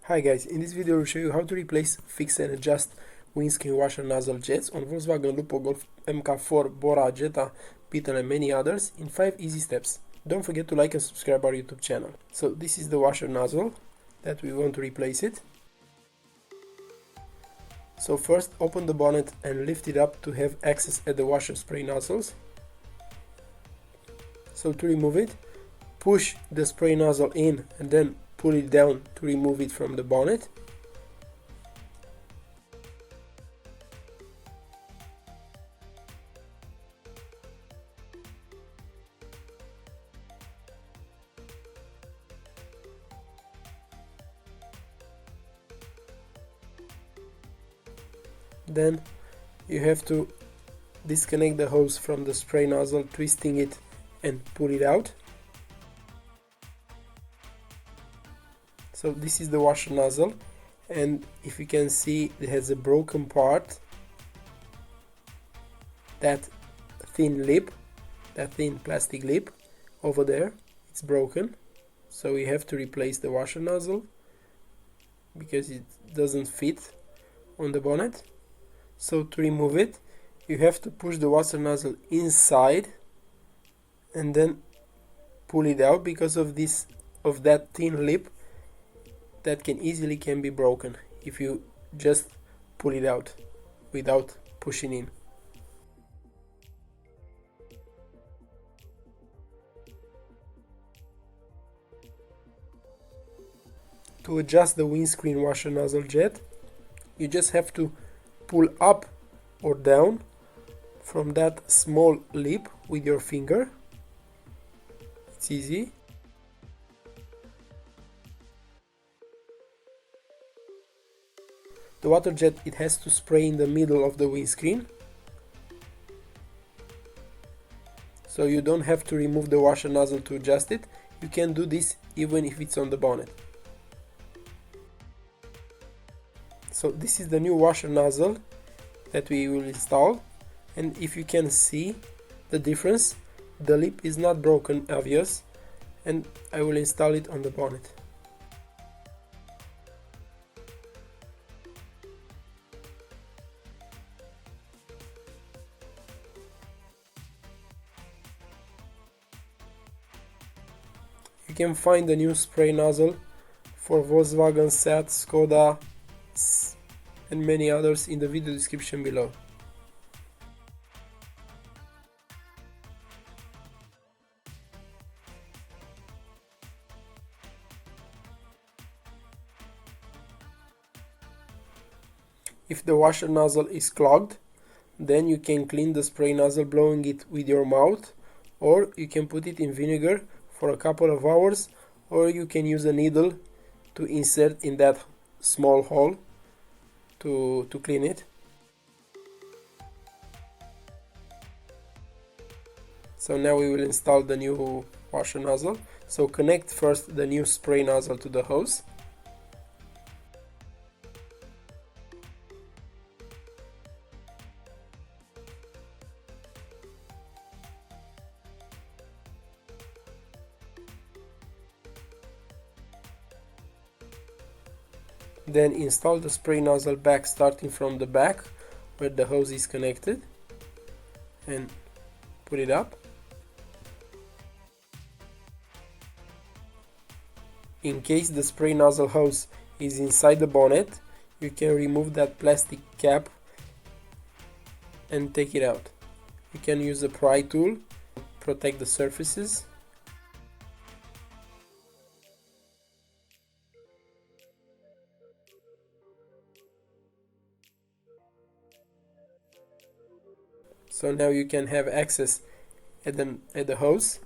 Hi guys, in this video I will show you how to replace, fix and adjust windscreen washer nozzle jets on Volkswagen Lupo, Golf MK4, Bora, Jetta, Beetle and many others in 5 easy steps. Don't forget to like and subscribe our YouTube channel. So this is the washer nozzle that we want to replace it. So first open the bonnet and lift it up to have access at the washer spray nozzles. So to remove it, push the spray nozzle in and then pull it down to remove it from the bonnet. Then you have to disconnect the hose from the spray nozzle, twisting it and pull it out. So this is the washer nozzle, and if you can see, it has a broken part. That thin lip, that thin plastic lip over there, it's broken. So we have to replace the washer nozzle because it doesn't fit on the bonnet. So to remove it, you have to push the washer nozzle inside and then pull it out because of that thin lip that can easily be broken if you just pull it out without pushing in. To adjust the windscreen washer nozzle jet, you just have to pull up or down from that small lip with your finger. It's easy. The water jet, it has to spray in the middle of the windscreen. So you don't have to remove the washer nozzle to adjust it. You can do this even if it's on the bonnet. So this is the new washer nozzle that we will install, and if you can see the difference, the lip is not broken, obvious, and I will install it on the bonnet. You can find the new spray nozzle for Volkswagen, Passat, Skoda and many others in the video description below. If the washer nozzle is clogged, then you can clean the spray nozzle blowing it with your mouth, or you can put it in vinegar for a couple of hours, or you can use a needle to insert in that small hole to clean it. So now we will install the new washer nozzle. So connect first the new spray nozzle to the hose. Then install the spray nozzle back, starting from the back where the hose is connected, and put it up. In case the spray nozzle hose is inside the bonnet, you can remove that plastic cap and take it out. You can use a pry tool to protect the surfaces. So now you can have access at the hose.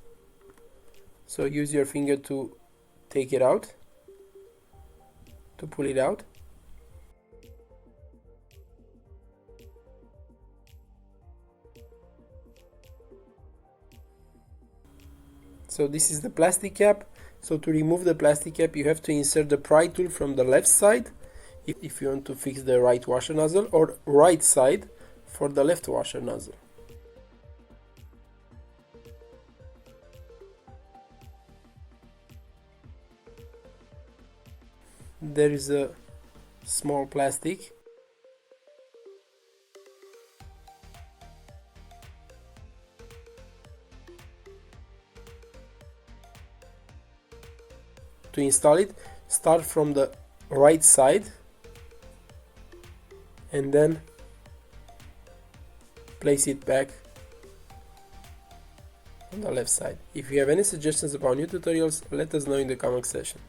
So use your finger to take it out, to pull it out. So this is the plastic cap. So to remove the plastic cap, you have to insert the pry tool from the left side if you want to fix the right washer nozzle, or right side for the left washer nozzle. there is a small plastic. To install it, start from the right side and then place it back on the left side. If you have any suggestions about new tutorials, let us know in the comment section.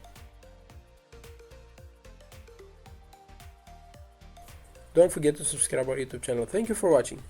Don't forget to subscribe our YouTube channel. Thank you for watching.